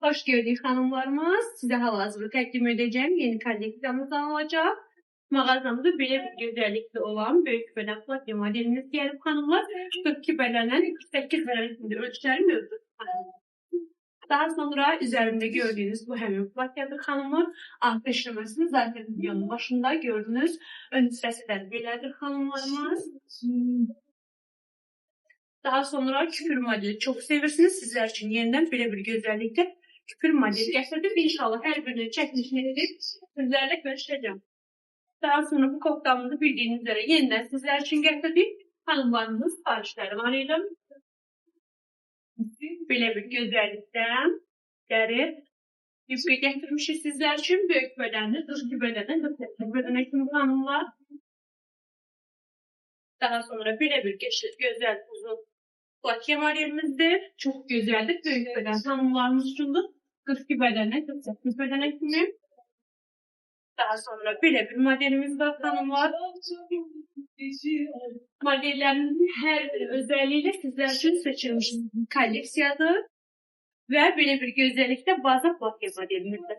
Hoş gördük hanımlarımız. Size hal-hazırda təqdim edəcəyim yeni kolleksiyamız olacaq. Mağazamızda belə bir gözəllikli olan böyük beden plakya modelimiz gəlib hanımlar. 42 bədəndən 48 bədənində ölçüləri mövcud. Daha sonra üzerinde gördüğünüz bu həmin plakyadır hanımlar. Alt işləməsini zaten videonun başında gördünüz. Ön hissəsi də belədir hanımlarımız. Daha sonra küpür modeli çok sevirsiniz. Sizler için yeniden böyle bir güzellikte küpür modeli getirdim. İnşallah her birinin çekilişini edip sizlerle görüşeceğim. Daha sonra bu koktamızı bildiğiniz üzere yeniden sizler için getirdim. Hanımlarımız siparişleri var idi. Böyle bir güzellikten deri yufka getirmişiz sizler için. Büyük bedenli, dışkı bedenden, dışkı bedene kim hanımlar. Daha sonra böyle bir güzel uzun plakya modelimizdir. Çok güzeldir. Büyük beden hanımlarımız içindir. 42 bedene, 48 bedene kimi. Daha sonra böyle bir modelimiz var hanımlar. Modellerin her bir özelliğiyle sizler için seçilmiş kolleksiyadır. Ve böyle bir güzellikte baza plakya modelimizdir.